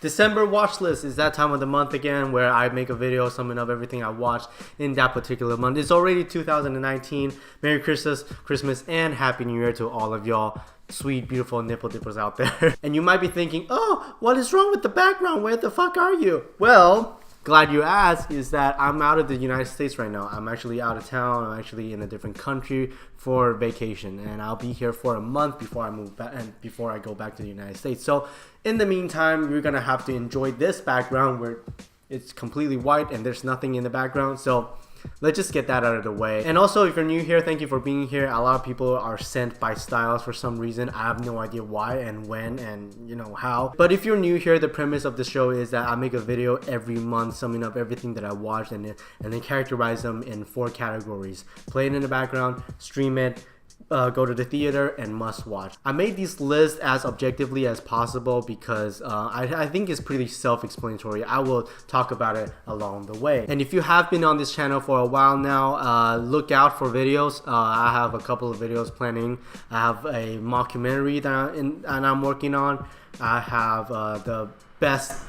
December watch list is that time of the month again where I make a video summing up everything I watched in that particular month. It's already 2019. Merry Christmas, and Happy New Year to all of y'all sweet, beautiful nipple dippers out there. And you might be thinking, oh, what is wrong with the background? Where the fuck are you? Well, glad you asked, is that I'm out of the United States right now. I'm actually out of town. I'm actually in a different country for vacation, and I'll be here for a month before I move back and before I go back to the United States. So in the meantime, you're gonna have to enjoy this background where it's completely white and there's nothing in the background. So let's just get that out of the way. And also, if you're new here, thank you for being here. A lot of people are sent by Styles for some reason. I have no idea why and when and you know how. But if you're new here, the premise of the show is that I make a video every month summing up everything that I watched and then characterize them in 4 categories: play it in the background, stream it, go to the theater, and must watch. I made these lists as objectively as possible because I think it's pretty self-explanatory. I will talk about it along the way. And if you have been on this channel for a while now, look out for videos. I have a couple of videos planning. I have a mockumentary that I'm working on. I have the best...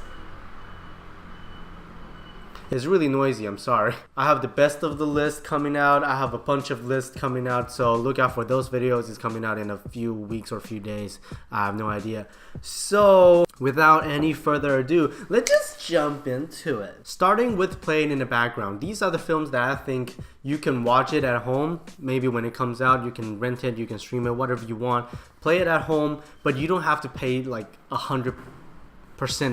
It's really noisy, I'm sorry. I have the best of the list coming out. I have a bunch of lists coming out, so look out for those videos. It's coming out in a few weeks or a few days. I have no idea. So without any further ado, let's just jump into it. Starting with playing in the background. These are the films that I think you can watch it at home. Maybe when it comes out, you can rent it, you can stream it, whatever you want. Play it at home, but you don't have to pay like 100%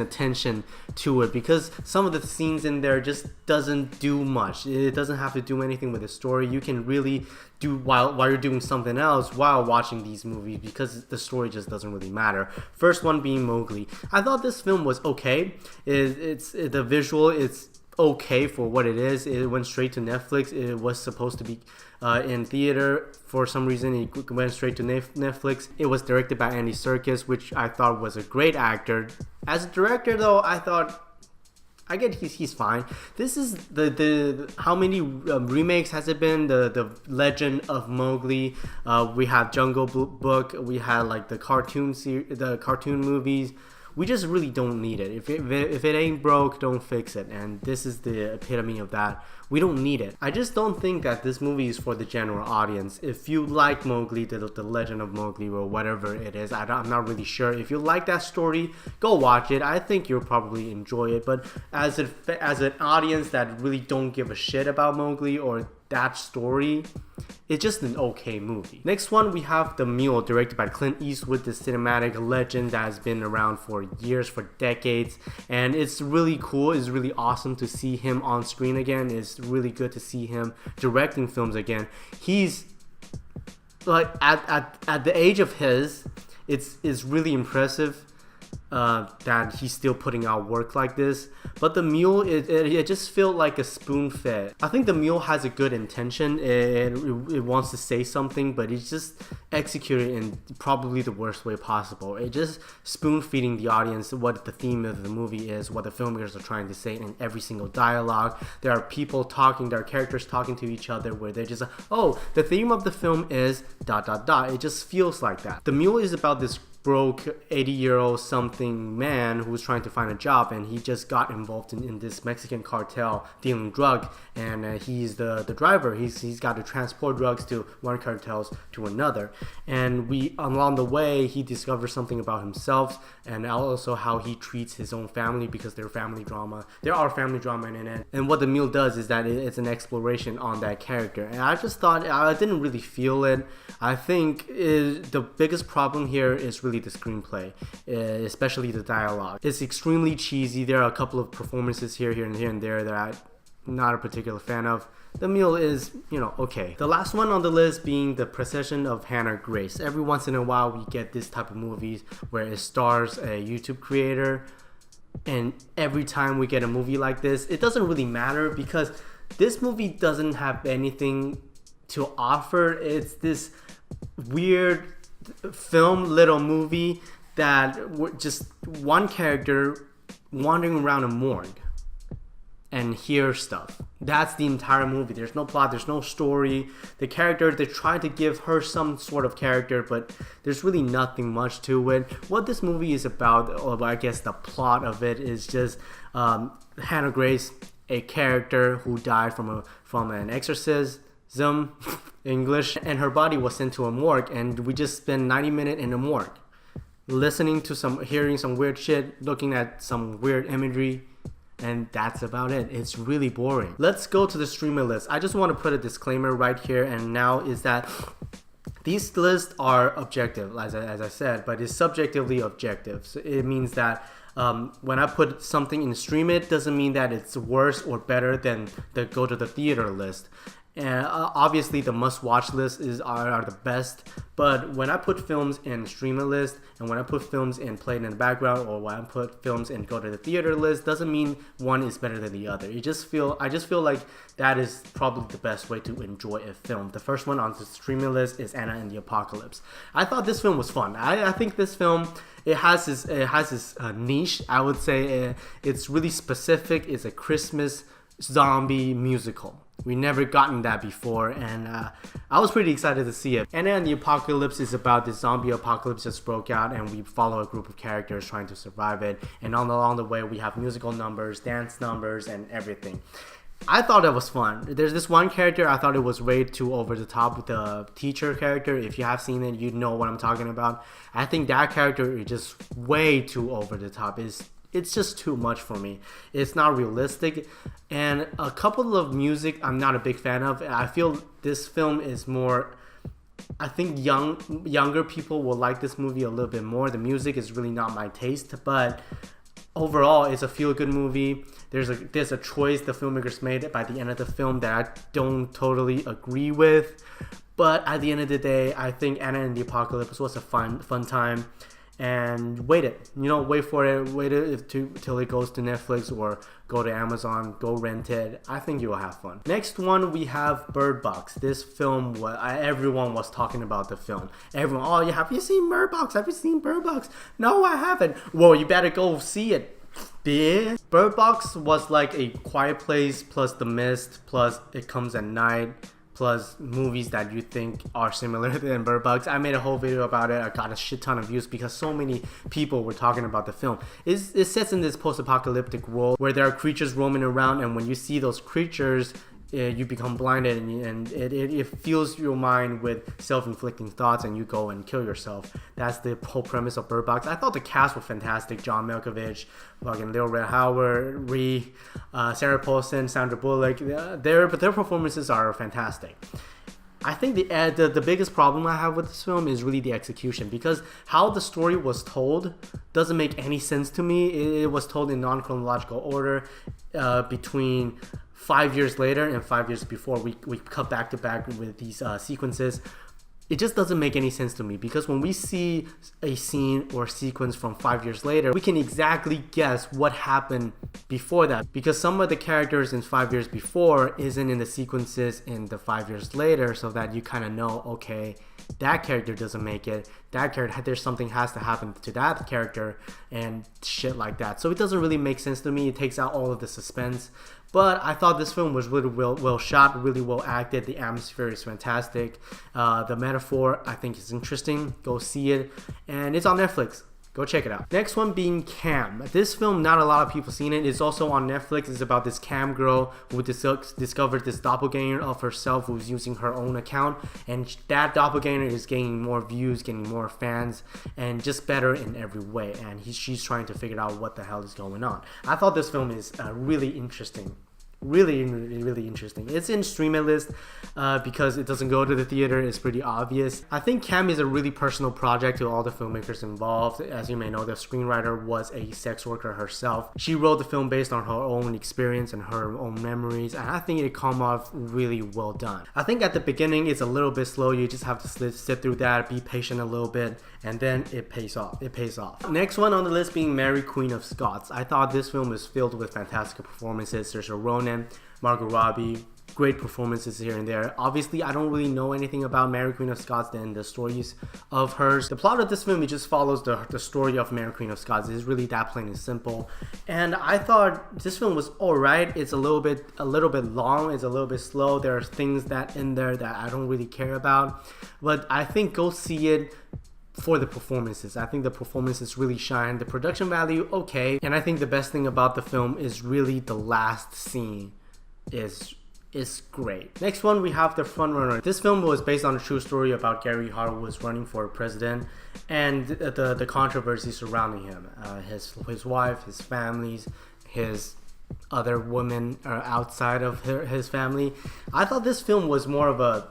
attention to it, because some of the scenes in there just doesn't do much. It doesn't have to do anything with the story. You can really do while you're doing something else while watching these movies, because the story just doesn't really matter. First one being Mowgli. I thought this film was okay. It's the visual, it's okay for what it is. It went straight to Netflix. It was supposed to be in theater. For some reason, it went straight to Netflix. It was directed by Andy Serkis, which I thought was a great actor. As a director, though, I thought, I get he's fine. This is the how many remakes has it been? The Legend of Mowgli. We have Jungle Book. We had like the cartoon movies. We just really don't need it. If it ain't broke, don't fix it. And this is the epitome of that. We don't need it. I just don't think that this movie is for the general audience. If you like Mowgli, the Legend of Mowgli, or whatever it is, I'm not really sure. If you like that story, go watch it. I think you'll probably enjoy it. But as an audience that really don't give a shit about Mowgli or that story, it's just an okay movie. Next one, we have The Mule, directed by Clint Eastwood, the cinematic legend that has been around for years, for decades. And it's really cool. It's really awesome to see him on screen again. It's really good to see him directing films again. He's like at the age of his, it's really impressive that he's still putting out work like this. But The Mule, it just felt like a spoon fed. I think The Mule has a good intention. It wants to say something, but it's just executed in probably the worst way possible. It just spoon feeding the audience what the theme of the movie is, what the filmmakers are trying to say in every single dialogue. There are people talking, there are characters talking to each other where they're just like, oh, the theme of the film is ... It just feels like that. The Mule is about this broke 80-year-old something man who's trying to find a job, and he just got involved in this Mexican cartel dealing drug, and he's the driver. He's got to transport drugs to one cartels to another, and along the way he discovers something about himself and also how he treats his own family, because there are family drama in it. And what The Mule does is that it's an exploration on that character, and I just thought I didn't really feel it. I think the biggest problem here is really the screenplay, especially the dialogue. It's extremely cheesy. There are a couple of performances here and there that I'm not a particular fan of. The Mule is, okay. The last one on the list being The Procession of Hannah Grace. Every once in a while we get this type of movies where it stars a YouTube creator, and every time we get a movie like this, it doesn't really matter because this movie doesn't have anything to offer. It's this weird little movie that just one character wandering around a morgue and hear stuff. That's the entire movie. There's no plot, there's no story. The character, they try to give her some sort of character, but there's really nothing much to it. What this movie is about, or I guess the plot of it, is just Hannah Grace, a character who died from an exorcism, English, and her body was sent to a morgue, and we just spent 90 minutes in a morgue, hearing some weird shit, looking at some weird imagery, and that's about it. It's really boring. Let's go to the streamer list. I just want to put a disclaimer right here and now, is that these lists are objective, as I said, but it's subjectively objective. So it means that when I put something in stream, it doesn't mean that it's worse or better than the go to the theater list. And obviously the must-watch list are the best, but when I put films in streamer list, and when I put films in played in the background, or when I put films in go to the theater list, doesn't mean one is better than the other. I just feel like that is probably the best way to enjoy a film. The first one on the streamer list is Anna and the Apocalypse. I thought this film was fun. I think this film, it has this niche. I would say it's really specific. It's a Christmas zombie musical. We never gotten that before, and I was pretty excited to see it. Anna and the Apocalypse is about this zombie apocalypse just broke out, and we follow a group of characters trying to survive it. And along the way, we have musical numbers, dance numbers, and everything. I thought it was fun. There's this one character I thought it was way too over the top with the teacher character. If you have seen it, you know what I'm talking about. I think that character is just way too over the top. It's just too much for me. It's not realistic, and a couple of music I'm not a big fan of. I feel this film is more, I think younger people will like this movie a little bit more. The music is really not my taste, but overall it's a feel-good movie. There's a choice the filmmakers made by the end of the film that I don't totally agree with, but at the end of the day, I think Anna and the Apocalypse was a fun time. And wait for it till it goes to Netflix or go to Amazon, go rent it. I think you will have fun. Next one, we have Bird Box. This film, everyone was talking about the film. Everyone, oh yeah, have you seen Bird Box? Have you seen Bird Box? No, I haven't. Well, you better go see it. Bitch. Bird Box was like a Quiet Place plus The Mist plus It Comes at Night plus movies that you think are similar than Bird Box. I made a whole video about it. I got a shit ton of views because so many people were talking about the film. It sets in this post-apocalyptic world where there are creatures roaming around, and when you see those creatures, you become blinded, and it fills your mind with self-inflicting thoughts, and you go and kill yourself. That's the whole premise of Bird Box. I thought the cast was fantastic. John Malkovich, fucking YepitsHoward, Sarah Paulson, Sandra Bullock. Their performances are fantastic. I think the biggest problem I have with this film is really the execution, because how the story was told doesn't make any sense to me. It was told in non-chronological order between 5 years later and 5 years before. We cut back to back with these sequences. It just doesn't make any sense to me, because when we see a scene or sequence from 5 years later, we can exactly guess what happened before that, because some of the characters in 5 years before isn't in the sequences in the 5 years later, so that you kind of know, okay, that character doesn't make it, that character, there's something has to happen to that character and shit like that. So it doesn't really make sense to me. It takes out all of the suspense. But I thought this film was really well shot, really well acted. The atmosphere is fantastic. The metaphor, I think, is interesting. Go see it. And it's on Netflix. Go check it out. Next one being Cam. This film, not a lot of people seen it. It's also on Netflix. It's about this Cam girl who discovered this doppelganger of herself who's using her own account. And that doppelganger is gaining more views, getting more fans, and just better in every way. And she's trying to figure out what the hell is going on. I thought this film is really interesting. Really interesting. It's in streamer list because it doesn't go to the theater. It's pretty obvious. I think Cam is a really personal project to all the filmmakers involved. As you may know, the screenwriter was a sex worker herself. She wrote the film based on her own experience and her own memories, and I think it came off really well done. I think at the beginning it's a little bit slow. You just have to sit through that, be patient a little bit, and then it pays off. Next one on the list being Mary, Queen of Scots. I thought this film was filled with fantastic performances. There's a Ronan, Margot Robbie, great performances here and there. Obviously, I don't really know anything about Mary Queen of Scots and the stories of hers. The plot of this film, it just follows the story of Mary Queen of Scots. It's really that plain and simple. And I thought this film was alright. It's a little bit long. It's a little bit slow. There are things that in there that I don't really care about. But I think go see it for the performances. I think the performances really shine. The production value, okay. And I think the best thing about the film is really the last scene is great. Next one, we have The Frontrunner. This film was based on a true story about Gary Hart, who was running for president, and the controversy surrounding him. His wife, his families, his other women outside of his family. I thought this film was more of a,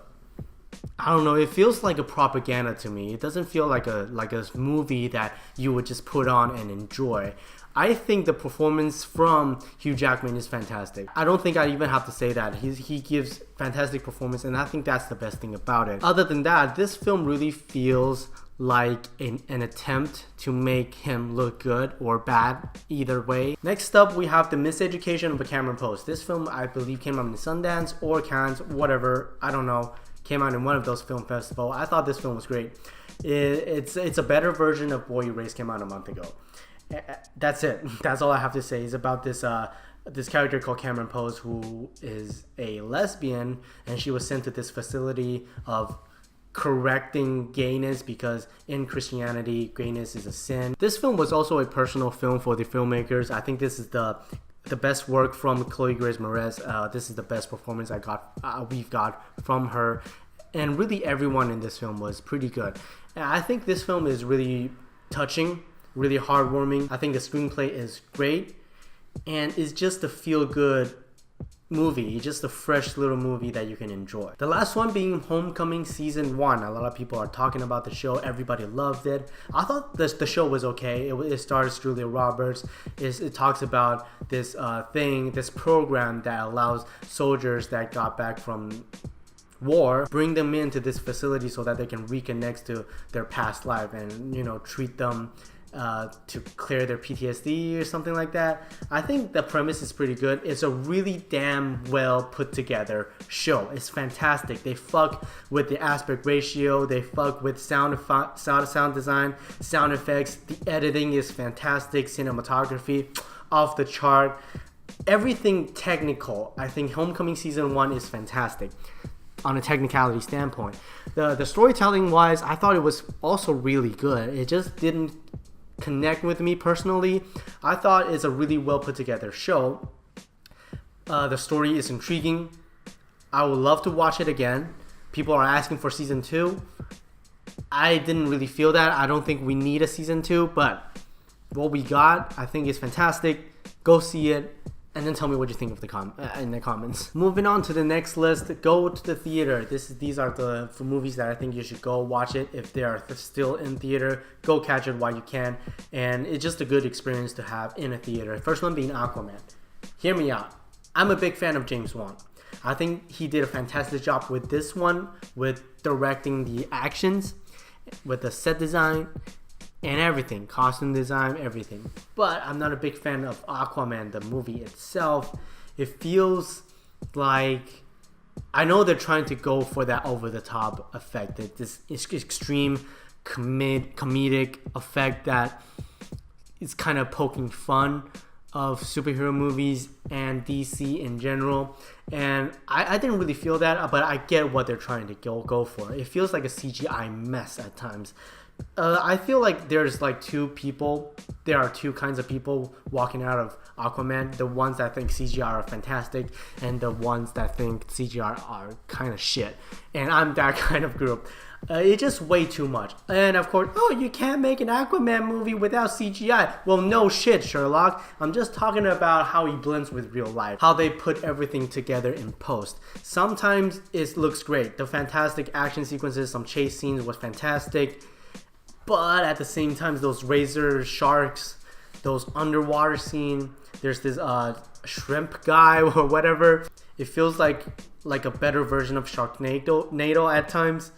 I don't know, it feels like a propaganda to me. It doesn't feel like a movie that you would just put on and enjoy. I think the performance from Hugh Jackman is fantastic. I don't think I even have to say that. He gives fantastic performance, and I think that's the best thing about it. Other than that, this film really feels like an attempt to make him look good or bad, either way. Next up, we have The Miseducation of a Cameron Post. This film, I believe, came out in Sundance or Cannes, whatever, I don't know. Came out in one of those film festivals. I thought this film was great. It's a better version of Boy Erased, came out a month ago. That's it. That's all I have to say. It's about this character called Cameron Post, who is a lesbian, and she was sent to this facility of correcting gayness, because in Christianity, gayness is a sin. This film was also a personal film for the filmmakers. I think this is the best work from Chloe Grace Moretz. This is the best performance we've got from her, and really everyone in this film was pretty good. And I think this film is really touching, really heartwarming. I think the screenplay is great, and it's just a feel-good movie, just a fresh little movie that you can enjoy. The last one being Homecoming Season 1. A lot of people are talking about the show. Everybody loved it. I thought the show was okay. It stars Julia Roberts. It talks about this this program that allows soldiers that got back from war, bring them into this facility so that they can reconnect to their past life and, treat them to clear their PTSD or something like that. I think the premise is pretty good. It's a really damn well put together show. It's fantastic. They fuck with the aspect ratio. They fuck with sound design, sound effects. The editing is fantastic. Cinematography off the chart. Everything technical. I think Homecoming Season 1 is fantastic on a technicality standpoint. The storytelling wise, I thought it was also really good. It just didn't connect with me personally. I thought it's a really well put together show. The story is intriguing. I would love to watch it again. People are asking for season 2. I didn't really feel that. I don't think we need a season 2, but what we got, I think, is fantastic. Go see it, and then tell me what you think of in the comments. Moving on to the next list, go to the theater. These are the movies that I think you should go watch it if they are still in theater. Go catch it while you can, and it's just a good experience to have in a theater. First one being Aquaman. Hear me out. I'm a big fan of James Wan. I think he did a fantastic job with this one, with directing the actions, with the set design, and everything, costume design, everything. But I'm not a big fan of Aquaman, the movie itself. It feels like, I know they're trying to go for that over-the-top effect, this extreme comedic effect that is kind of poking fun of superhero movies and DC in general. And I didn't really feel that, but I get what they're trying to go for. It feels like a CGI mess at times. I feel like there's like there are two kinds of people walking out of Aquaman. The ones that think CGI are fantastic, and the ones that think CGI are kind of shit. And I'm that kind of group. It's just way too much. And of course, you can't make an Aquaman movie without CGI. Well, no shit, Sherlock. I'm just talking about how he blends with real life, how they put everything together in post. Sometimes it looks great. The fantastic action sequences, some chase scenes was fantastic. But at the same time, those razor sharks, those underwater scene, there's this shrimp guy or whatever. It feels like a better version of Sharknado at times.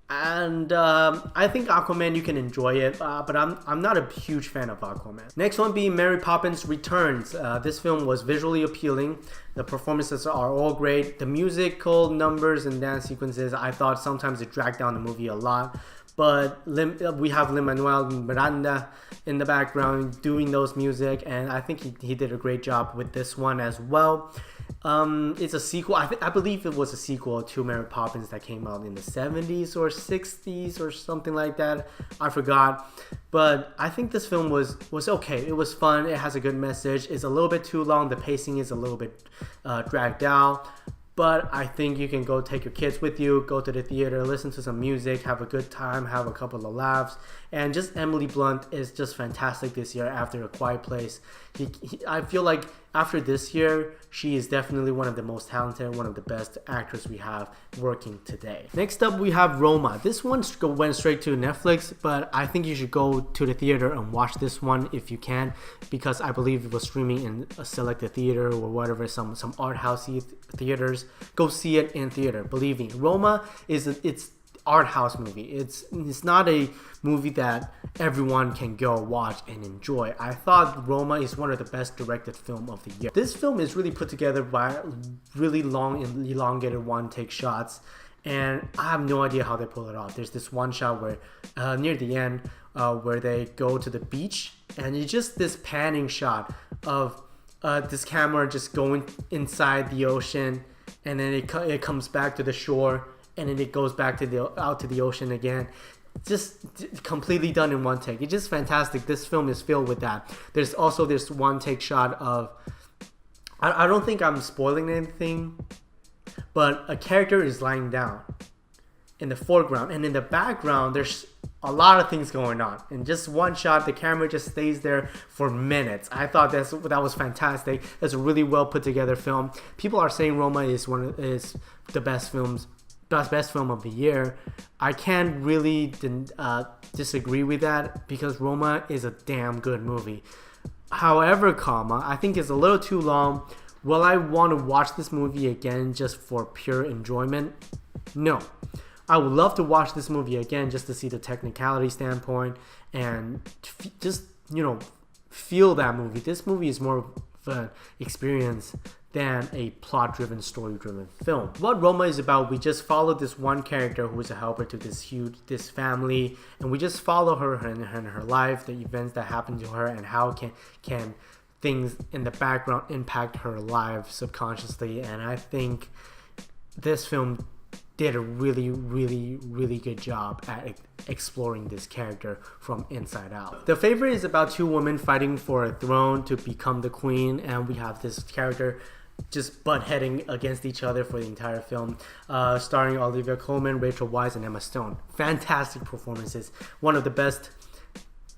And I think Aquaman, you can enjoy it, but I'm not a huge fan of Aquaman. Next one being Mary Poppins Returns. This film was visually appealing. The performances are all great. The musical numbers and dance sequences, I thought sometimes it dragged down the movie a lot. But we have Lin-Manuel Miranda in the background doing those music, and I think he did a great job with this one as well. It's a sequel. I believe it was a sequel to Mary Poppins that came out in the 70s or 60s or something like that. I forgot. But I think this film was okay. It was fun. It has a good message. It's a little bit too long. The pacing is a little bit dragged out. But I think you can go take your kids with you, go to the theater, listen to some music, have a good time, have a couple of laughs. And just Emily Blunt is just fantastic this year after A Quiet Place. I feel like after this year, she is definitely one of the most talented, one of the best actors we have working today. Next up, we have Roma. This one went straight to Netflix, but I think you should go to the theater and watch this one if you can, because I believe it was streaming in a selected theater or whatever, some art housey theaters. Go see it in theater. Believe me, Roma it's art house movie. It's not a movie that everyone can go watch and enjoy. I thought Roma is one of the best directed film of the year. This film is really put together by really long and elongated one-take shots, and I have no idea how they pull it off. There's this one shot where near the end where they go to the beach, and it's just this panning shot of this camera just going inside the ocean, and then it comes back to the shore, and then it goes back to out to the ocean again. Just completely done in one take. It's just fantastic. This film is filled with that. There's also this one take shot of, I don't think I'm spoiling anything, but a character is lying down in the foreground, and in the background there's a lot of things going on. In just one shot, the camera just stays there for minutes. I thought that was fantastic. It's a really well put together film. People are saying Roma is the best film of the year. I can't really disagree with that, because Roma is a damn good movie. However, I think it's a little too long. Will I want to watch this movie again just for pure enjoyment? No. I would love to watch this movie again just to see the technicality standpoint and just, feel that movie. This movie is more of an experience than a plot-driven, story-driven film. What Roma is about, we just follow this one character who is a helper to this family, and we just follow her and her life, the events that happen to her, and how can things in the background impact her life subconsciously. And I think this film did a really, really, really good job at exploring this character from inside out. The Favorite is about two women fighting for a throne to become the queen, and we have this character just butt-heading against each other for the entire film, starring Olivia Colman, Rachel Weisz, and Emma Stone. Fantastic performances. One of the best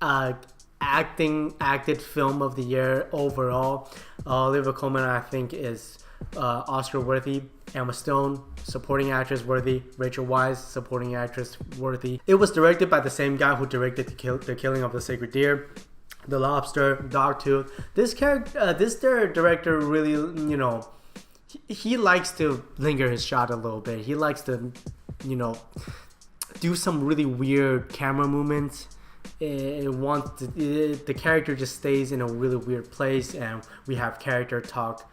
acted film of the year overall. Olivia Colman, I think, is Oscar worthy. Emma Stone, supporting actress worthy. Rachel Weisz, supporting actress worthy. It was directed by the same guy who directed the Killing of the Sacred Deer, The Lobster, Dogtooth. This director really, he likes to linger his shot a little bit. He likes to, do some really weird camera movements. The character just stays in a really weird place, and we have character talk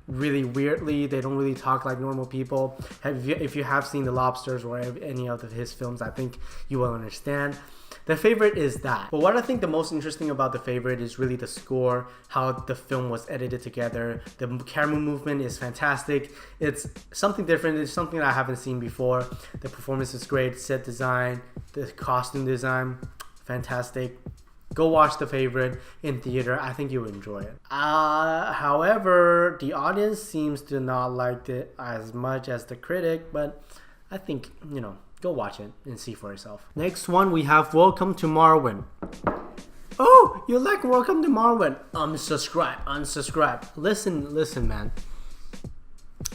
really weirdly. They don't really talk like normal people. If you have seen The Lobsters or any of his films, I think you will understand. The Favorite is that. But what I think the most interesting about The Favorite is really the score, how the film was edited together. The camera movement is fantastic. It's something different. It's something that I haven't seen before. The performance is great. Set design, the costume design, fantastic. Go watch The Favorite in theater. I think you'll enjoy it. However, the audience seems to not like it as much as the critic, but I think, go watch it and see for yourself. Next one, we have Welcome to Marwen. Oh, you like Welcome to Marwen? Unsubscribe. Listen, man.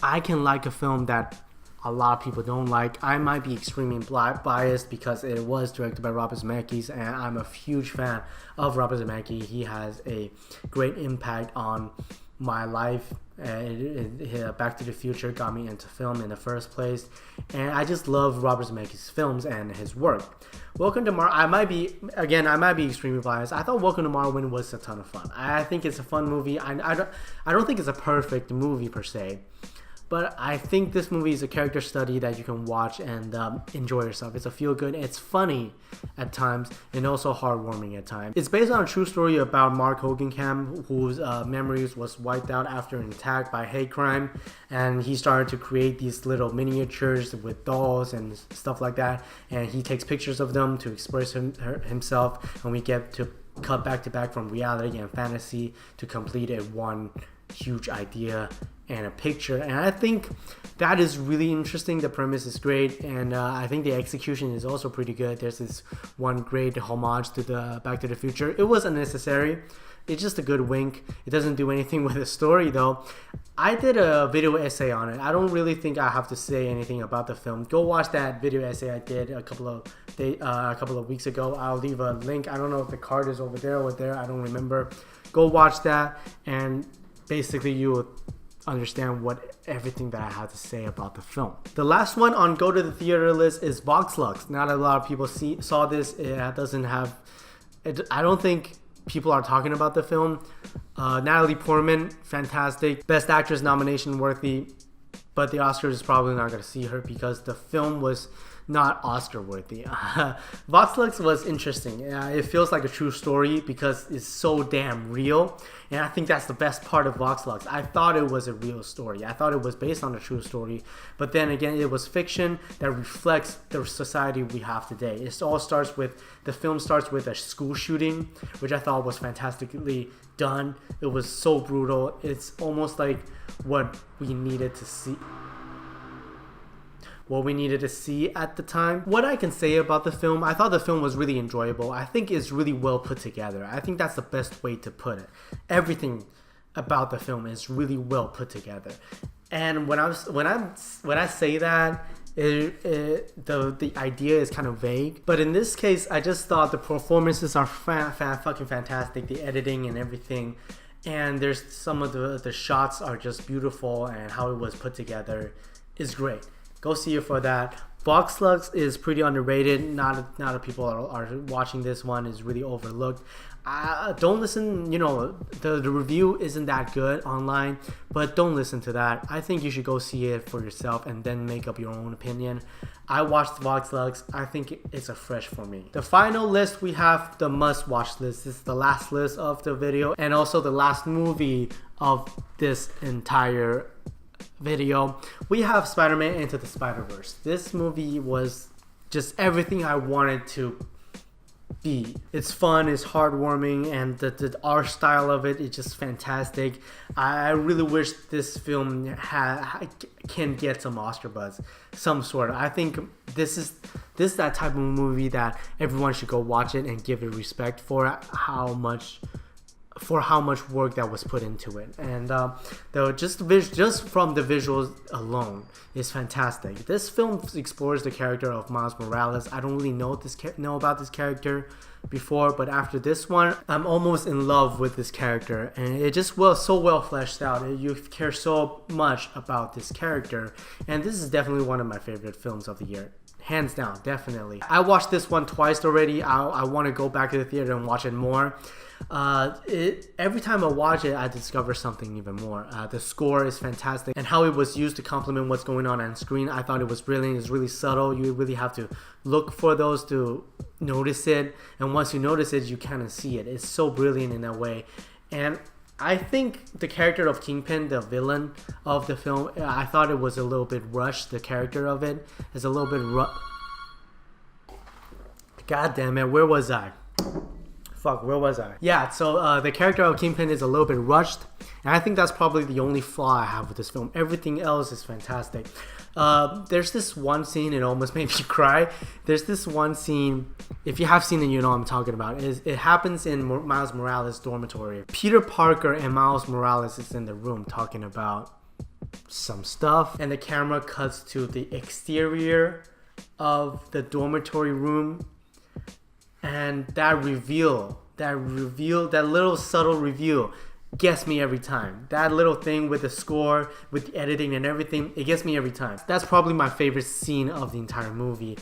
I can like a film that a lot of people don't like. I might be extremely biased because it was directed by Robert Zemeckis, and I'm a huge fan of Robert Zemeckis. He has a great impact on my life. Back to the Future got me into film in the first place, and I just love Robert Zemeckis' films and his work. Welcome to I might be extremely biased. I thought Welcome to Marwen was a ton of fun. I think it's a fun movie. I don't think it's a perfect movie per se, but I think this movie is a character study that you can watch and enjoy yourself. It's a feel good. It's funny at times and also heartwarming at times. It's based on a true story about Mark Hogenkamp, whose memories was wiped out after an attack by hate crime, and he started to create these little miniatures with dolls and stuff like that, and he takes pictures of them to express himself, and we get to cut back to back from reality and fantasy to complete a one huge idea and a picture. And I think that is really interesting. The premise is great, and I think the execution is also pretty good. There's this one great homage to the Back to the Future. It was unnecessary. It's just a good wink. It doesn't do anything with the story though. I did a video essay on it. I don't really think I have to say anything about the film. Go watch that video essay I did a couple of weeks ago. I'll leave a link. I don't know if the card is over there or there. I don't remember. Go watch that, and basically you will understand everything that I had to say about the film. The last one on go to the theater list is Vox Lux. Not a lot of people saw this. It doesn't have. I don't think people are talking about the film. Natalie Portman, fantastic. Best Actress nomination worthy, but the Oscars is probably not going to see her because the film was not Oscar worthy. Vox Lux was interesting. It feels like a true story because it's so damn real, and I think that's the best part of Vox Lux. I thought it was a real story. I thought it was based on a true story, but then again, it was fiction that reflects the society we have today. The film starts with a school shooting, which I thought was fantastically done. It was so brutal. It's almost like what we needed to see at the time. What I can say about the film, I thought the film was really enjoyable. I think it's really well put together. I think that's the best way to put it. Everything about the film is really well put together. And when I say that, the idea is kind of vague. But in this case, I just thought the performances are fucking fantastic. The editing and everything. And there's some of the shots are just beautiful, and how it was put together is great. Go see it for that. Vox Lux is pretty underrated. Not a people are watching this one. Is really overlooked. Don't listen. The review isn't that good online, but don't listen to that. I think you should go see it for yourself and then make up your own opinion. I watched Vox Lux. I think it's a fresh for me. The final list, we have the must watch list. This is the last list of the video and also the last movie of this entire video. We have Spider-Man Into the Spider-Verse. This movie was just everything I wanted to be. It's fun, it's heartwarming, and the art style of it is just fantastic. I really wish this film can get some Oscar buzz, some sort of. I think this is that type of movie that everyone should go watch it and give it respect for how much work that was put into it. And just from the visuals alone is fantastic. This film explores the character of Miles Morales. I don't really know about this character before, but after this one, I'm almost in love with this character, and it just was so well fleshed out. You care so much about this character, and this is definitely one of my favorite films of the year. Hands down, definitely. I watched this one twice already. I want to go back to the theater and watch it more. Every time I watch it, I discover something even more. The score is fantastic, and how it was used to complement what's going on screen, I thought it was brilliant. It's really subtle. You really have to look for those to notice it, and once you notice it, you kind of see it. It's so brilliant in that way. And I think the character of Kingpin, the villain of the film, I thought it was a little bit rushed. The character of it is a little bit God damn it, where was I? Where was I? Yeah, so the character of Kingpin is a little bit rushed, and I think that's probably the only flaw I have with this film. Everything else is fantastic. There's this one scene, it almost made me cry. There's this one scene, if you have seen it, you know what I'm talking about. It happens in Miles Morales' dormitory. Peter Parker and Miles Morales is in the room talking about some stuff, and the camera cuts to the exterior of the dormitory room. And that little subtle reveal gets me every time. That little thing with the score, with the editing and everything, it gets me every time. That's probably my favorite scene of the entire movie.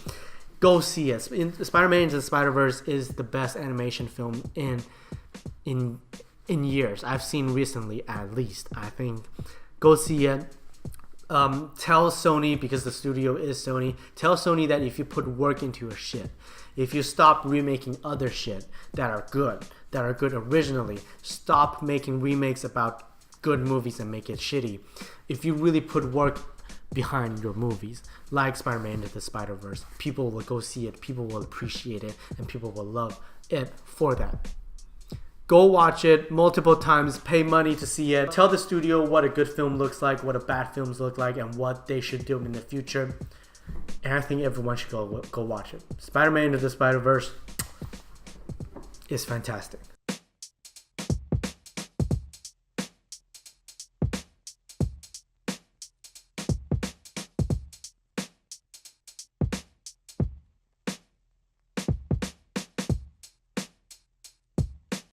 Go see it. Spider-Man Into the Spider-Verse is the best animation film in years. I've seen recently, at least. I think. Go see it. Tell Sony, because the studio is Sony, tell Sony that if you put work into your shit, if you stop remaking other shit that are good originally, stop making remakes about good movies and make it shitty. If you really put work behind your movies, like Spider-Man Into the Spider-Verse, people will go see it, people will appreciate it, and people will love it for that. Go watch it multiple times, pay money to see it, tell the studio what a good film looks like, what a bad films look like, and what they should do in the future. And I think everyone should go watch it. Spider-Man Into the Spider-Verse is fantastic.